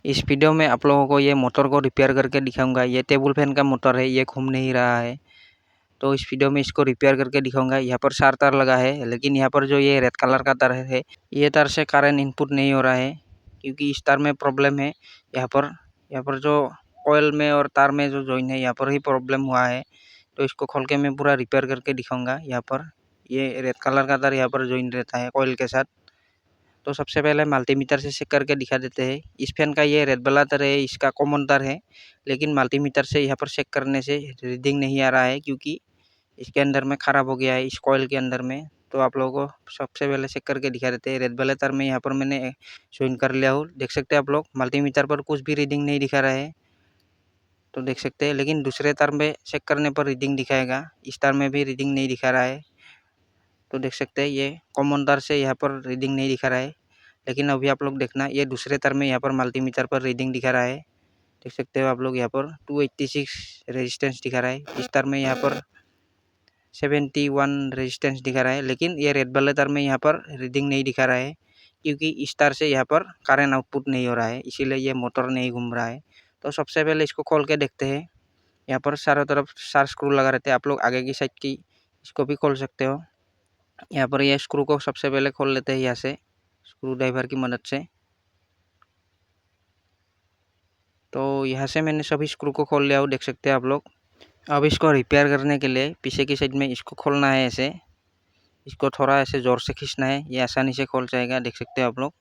इस वीडियो में आप लोगों को ये मोटर को रिपेयर करके दिखाऊंगा। ये टेबल फैन का मोटर है, ये घूम नहीं रहा है, तो इस वीडियो में इसको रिपेयर करके दिखाऊंगा। यहाँ पर 4 तार लगा है, लेकिन यहाँ पर जो ये रेड कलर का तार है, ये तार से करंट इनपुट नहीं हो रहा है, क्योंकि इस तार में प्रॉब्लम है। यहाँ पर जो ऑयल में और तार में जो जॉइन है, यहाँ पर ही प्रॉब्लम हुआ है। तो इसको खोल के मैं पूरा रिपेयर करके दिखाऊंगा। यहाँ पर ये रेड कलर का तार यहाँ पर जॉइन रहता है ऑयल के साथ। तो सबसे पहले मल्टीमीटर से चेक करके दिखा देते हैं। इस फैन का ये रेड वाला तार है, इसका कॉमन तार है, लेकिन मल्टीमीटर से यहाँ पर चेक करने से रीडिंग नहीं आ रहा है, क्योंकि इसके अंदर में ख़राब हो गया है, इस कॉइल के अंदर में। तो आप लोगों को सबसे पहले चेक करके दिखा देते हैं। रेड वाले तार में यहाँ पर मैंने ज्वाइन कर लिया हूँ। देख सकते हैं आप लोग, मल्टीमीटर पर कुछ भी रीडिंग नहीं दिखा रहा है, तो देख सकते हैं। लेकिन दूसरे तार में चेक करने पर रीडिंग दिखाएगा, इस तार में भी रीडिंग नहीं दिखा रहा है। तो देख सकते हैं ये कॉमन तार से यहाँ पर रीडिंग नहीं दिखा रहा है, लेकिन अभी आप लोग देखना, ये दूसरे तार में यहाँ पर मल्टीमीटर पर रीडिंग दिखा रहा है। देख सकते हो आप लोग, यहाँ पर 286 रेजिस्टेंस दिखा रहा है। इस तार में यहाँ पर 71 रेजिस्टेंस दिखा रहा है, लेकिन ये रेड वाले तार में यहाँ पर रीडिंग नहीं दिखा रहा है, क्योंकि इस तार से यहाँ पर करंट आउटपुट नहीं हो रहा है, इसीलिए ये मोटर नहीं घूम रहा है। तो सबसे पहले इसको खोल के देखते हैं। यहाँ पर चारों तरफ 4 स्क्रू लगा रहते हैं। आप लोग आगे की साइड की इसको भी खोल सकते हो। यहाँ पर ये स्क्रू को सबसे पहले खोल लेते हैं यहाँ से, स्क्रू ड्राइवर की मदद से। तो यहाँ से मैंने सभी स्क्रू को खोल लिया हो, देख सकते हैं आप लोग। अब इसको रिपेयर करने के लिए पीछे की साइड में इसको खोलना है ऐसे, इसको थोड़ा ऐसे ज़ोर से खींचना है, ये आसानी से खोल जाएगा। देख सकते हो आप लोग,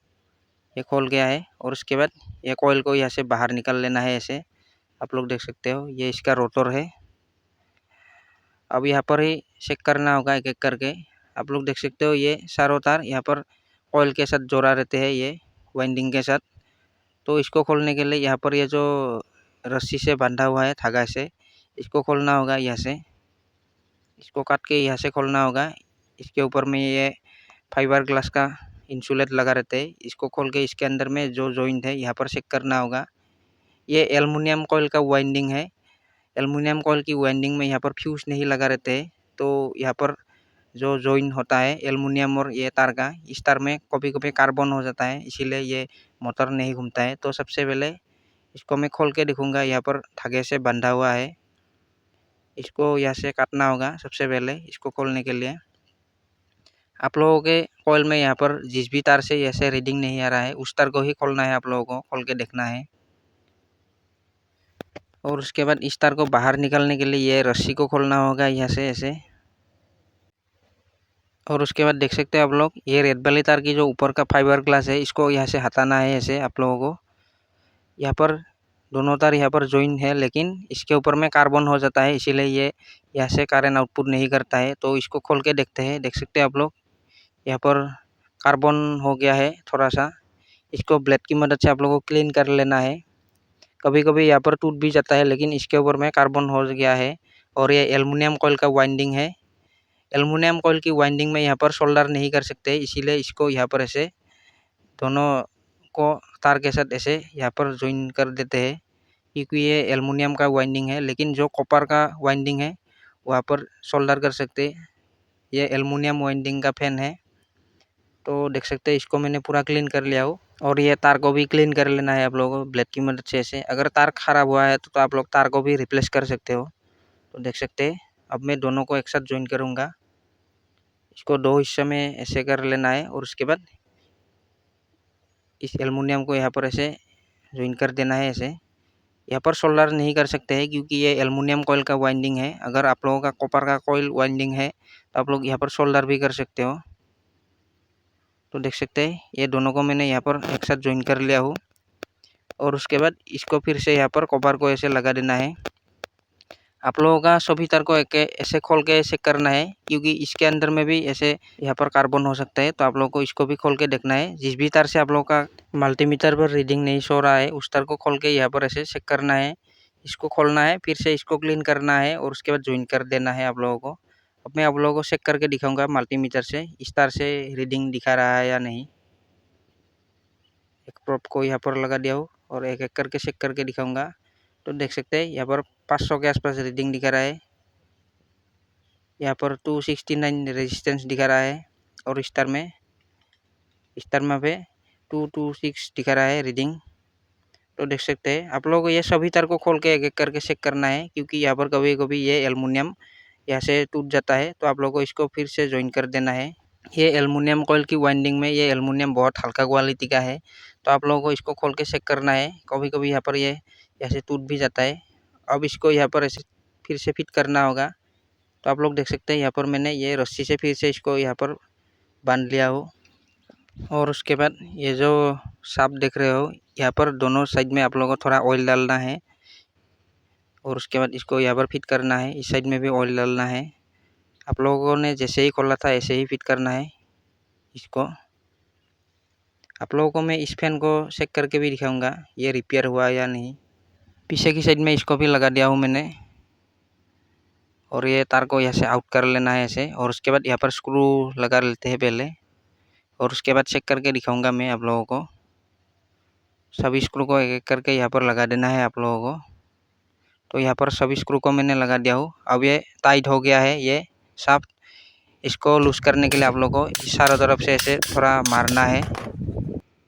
ये खोल गया है। और उसके बाद ये कॉइल को यहाँ से बाहर निकाल लेना है ऐसे, आप लोग देख सकते हो, ये इसका रोटर है। अब यहाँ पर ही चेक करना होगा एक एक करके। आप लोग देख सकते हो, ये चारों तार यहाँ पर कॉइल के साथ जोड़ा रहते हैं, ये वाइंडिंग के साथ। तो इसको खोलने के लिए यहाँ पर ये जो रस्सी से बांधा हुआ है धागा से, इसको खोलना होगा यहाँ से, इसको काट के यहाँ से खोलना होगा। इसके ऊपर में ये फाइबर ग्लास का इंसुलेट लगा रहते हैं, इसको खोल के इसके अंदर में जो जॉइंट है यहाँ पर चेक करना होगा। ये एल्युमिनियम कॉइल का वाइंडिंग है। एल्युमिनियम कॉइल की वाइंडिंग में यहाँ पर फ्यूज नहीं लगा रहते हैं, तो यहाँ पर जो जॉइन होता है एल्युमिनियम और ये तार का, इस तार में कभी कभी कार्बन हो जाता है, इसीलिए ये मोटर नहीं घूमता है। तो सबसे पहले इसको मैं खोल के दिखूंगा। यहाँ पर धागे से बंधा हुआ है, इसको यहाँ से काटना होगा सबसे पहले। इसको खोलने के लिए आप लोगों के कॉइल में यहाँ पर जिस भी तार से ऐसे रीडिंग नहीं आ रहा है, उस तार को ही खोलना है, आप लोगों को खोल के देखना है। और उसके बाद इस तार को बाहर निकालने के लिए ये रस्सी को खोलना होगा यहाँ से ऐसे। और उसके बाद देख सकते हैं आप लोग, ये रेड वाली तार की जो ऊपर का फाइबर ग्लास है, इसको यहाँ से हटाना है ऐसे आप लोगों को। यहाँ पर दोनों तार यहाँ पर जॉइन है, लेकिन इसके ऊपर में कार्बन हो जाता है, इसीलिए ये यहाँ से करंट आउटपुट नहीं करता है। तो इसको खोल के देखते हैं। देख सकते हैं आप लोग, यहाँ पर कार्बन हो गया है थोड़ा सा, इसको ब्लेड की मदद से आप लोगों को क्लीन कर लेना है। कभी कभी यहाँ पर टूट भी जाता है, लेकिन इसके ऊपर में कार्बन हो गया है। और ये एल्युमिनियम कॉइल का वाइंडिंग है। एल्युमिनियम कॉइल की वाइंडिंग में यहाँ पर सोल्डर नहीं कर सकते, इसीलिए इसको यहाँ पर ऐसे दोनों को तार के साथ ऐसे यहाँ पर ज्वाइन कर देते हैं, क्योंकि ये एल्युमिनियम का वाइंडिंग है। लेकिन जो कॉपर का वाइंडिंग है वहाँ पर सोल्डर कर सकते। ये एल्युमिनियम वाइंडिंग का फैन है। तो देख सकते हैं, इसको मैंने पूरा क्लीन कर लिया हो। और ये तार को भी क्लीन कर लेना है आप लोगों को ब्लेड की मदद से ऐसे। अगर तार खराब हुआ है तो आप लोग तार को भी रिप्लेस कर सकते हो। तो देख सकते हैं, अब मैं दोनों को एक साथ ज्वाइन करूँगा। इसको 2 हिस्से में ऐसे कर लेना है, और उसके बाद इस एल्युमिनियम को यहाँ पर ऐसे ज्वाइन कर देना है ऐसे। यहाँ पर सोल्डर नहीं कर सकते हैं, क्योंकि ये एल्युमिनियम कॉइल का वाइंडिंग है। अगर आप लोगों का कॉपर का कॉइल वाइंडिंग है तो आप लोग यहाँ पर सोल्डर भी कर सकते हो। तो देख सकते हैं, ये दोनों को मैंने यहाँ पर एक साथ ज्वाइन कर लिया हूँ। और उसके बाद इसको फिर से यहाँ पर कॉपर को ऐसे लगा देना है। आप लोगों का सभी तार को एक ऐसे खोल के ऐसे करना है, क्योंकि इसके अंदर में भी ऐसे यहाँ पर कार्बन हो सकता है। तो आप लोगों को इसको भी खोल के देखना है। जिस भी तार से आप लोगों का मल्टीमीटर पर रीडिंग नहीं शो रहा है, उस तार को खोल के यहाँ पर ऐसे चेक करना है। इसको खोलना है, फिर से इसको क्लीन करना है, और उसके बाद ज्वाइन कर देना है आप लोगों को। अब मैं आप लोगों को चेक करके दिखाऊंगा मल्टीमीटर से इस तार से रीडिंग दिखा रहा है या नहीं। एक प्रोब को यहाँ पर लगा दिया हो, और एक एक करके चेक करके दिखाऊंगा। तो देख सकते हैं, यहाँ पर 500 के आसपास रीडिंग दिखा रहा है। यहाँ पर 269 रेजिस्टेंस दिखा रहा है। और स्टार में पे 226 दिखा रहा है रीडिंग। तो देख सकते हैं आप लोग, ये सभी तार को खोल के एक एक करके चेक करना है, क्योंकि यहाँ पर कभी कभी ये एल्युमिनियम यहाँ से टूट जाता है, तो आप लोग को इसको फिर से ज्वाइन कर देना है। ये एल्युमिनियम कॉइल की वाइंडिंग में ये एल्युमिनियम बहुत हल्का क्वालिटी का है, तो आप लोगों को इसको खोल के चेक करना है। कभी कभी यहाँ पर ये यहाँ से टूट भी जाता है। अब इसको यहाँ पर ऐसे फिर से फिट करना होगा। तो आप लोग देख सकते हैं यहाँ पर मैंने ये रस्सी से फिर से इसको यहाँ पर बांध लिया हो। और उसके बाद ये जो सांप देख रहे हो, यहाँ पर दोनों साइड में आप लोगों को थोड़ा ऑयल डालना है, और उसके बाद इसको यहाँ पर फिट करना है। इस साइड में भी ऑयल डालना है। आप लोगों ने जैसे ही खोला था ऐसे ही फिट करना है इसको। आप लोगों को मैं इस फैन को चेक करके भी दिखाऊंगा ये रिपेयर हुआ या नहीं। पीछे की साइड में इसको भी लगा दिया हूँ मैंने, और ये तार को यहाँ से आउट कर लेना है ऐसे। और उसके बाद यहाँ पर स्क्रू लगा लेते हैं पहले, और उसके बाद चेक करके दिखाऊंगा मैं आप लोगों को। सभी स्क्रू को एक एक करके यहाँ पर लगा देना है आप लोगों को। तो यहाँ पर सभी स्क्रू को मैंने लगा दिया हूँ। अब ये टाइट हो गया है ये शाफ्ट। इसको लूज करने के लिए आप लोगों को चारों तरफ से ऐसे थोड़ा मारना है।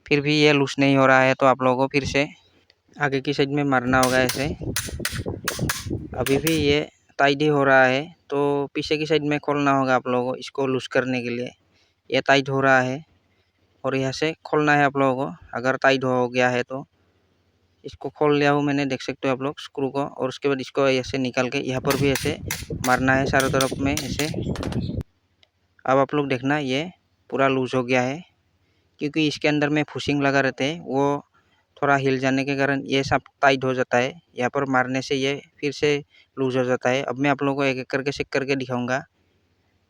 फिर भी ये लूज नहीं हो रहा है, तो आप लोगों को फिर से आगे की साइड में मारना होगा ऐसे। अभी भी ये टाइट ही हो रहा है, तो पीछे की साइड में खोलना होगा आप लोगों को इसको लूज करने के लिए। ये टाइट हो रहा है और यहाँ से खोलना है आप लोगों को। अगर टाइट हो गया है तो इसको खोल लिया हूँ मैंने, देख सकते हो आप लोग स्क्रू को। और उसके बाद इसको ऐसे निकाल के यहाँ पर भी ऐसे मारना है चारों तरफ में ऐसे। अब आप लोग देखना ये पूरा लूज हो गया है, क्योंकि इसके अंदर में फुशिंग लगा रहते हैं, वो थोड़ा हिल जाने के कारण ये सब टाइट हो जाता है। यहाँ पर मारने से ये फिर से लूज हो जाता है। अब मैं आप लोगों को एक एक करके चेक करके दिखाऊंगा।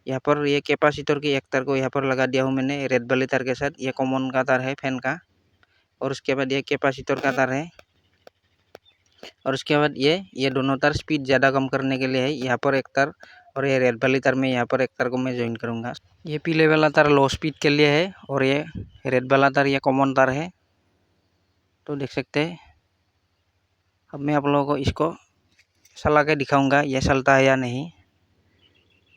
यहाँ पर ये कैपेसिटर की एक तार को यहाँ पर लगा दिया हूँ मैंने रेड वाले तार के साथ। ये कॉमन का तार है फैन का, और उसके बाद ये कैपेसिटर का तार है। और उसके बाद ये दोनों तार स्पीड ज़्यादा कम करने के लिए है। यहाँ पर एक तार, और ये रेड वाली तार में यहाँ पर एक तार को मैं ज्वाइन करूँगा। ये पीले वाला तार लो स्पीड के लिए है, और ये रेड वाला तार ये कॉमन तार है। तो देख सकते हैं। अब मैं आप लोगों को इसको चला के दिखाऊंगा ये चलता है या नहीं।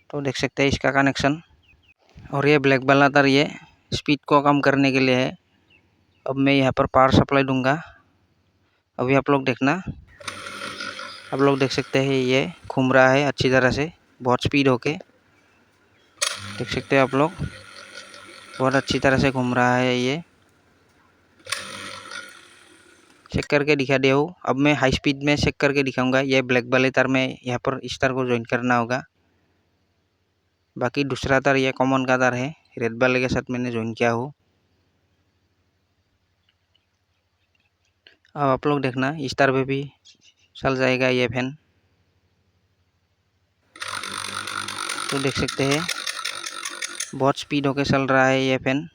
तो देख सकते हैं इसका कनेक्शन। और ये ब्लैक वाला तार ये स्पीड को कम करने के लिए है। अब मैं यहाँ पर पावर सप्लाई दूंगा। अभी आप लोग देखना, आप लोग देख सकते हैं ये घूम रहा है अच्छी तरह से, बहुत स्पीड होके। देख सकते हैं आप लोग, बहुत अच्छी तरह से घूम रहा है ये। चेक करके दिखा दिया हूँ। अब मैं हाई स्पीड में चेक करके दिखाऊंगा। ये ब्लैक वाले तार में यहाँ पर इस तार को ज्वाइन करना होगा। बाकी दूसरा तार ये कॉमन का तार है, रेड वाले के साथ मैंने ज्वाइन किया हूँ। अब आप लोग देखना इस तार पे भी चल जाएगा ये फैन। तो देख सकते हैं बहुत स्पीड होके चल रहा है ये फैन।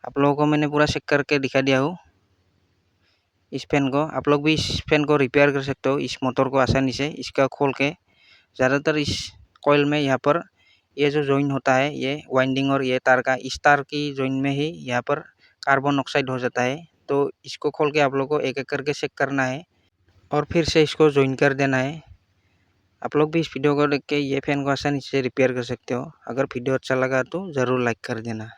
आप लोगों को मैंने पूरा चेक करके दिखा दिया हूँ इस फैन को। आप लोग भी इस फैन को रिपेयर कर सकते हो इस मोटर को आसानी से। इसका खोल के ज़्यादातर इस कॉइल में यहाँ पर ये जो जॉइन होता है ये वाइंडिंग और ये तार का, इस तार की जॉइन में ही यहाँ पर कार्बन ऑक्साइड हो जाता है। तो इसको खोल के आप लोग को एक एक करके चेक करना है, और फिर से इसको जॉइन कर देना है। आप लोग भी इस वीडियो को देख के ये फैन को आसानी से रिपेयर कर सकते हो। अगर वीडियो अच्छा लगा तो ज़रूर लाइक कर देना।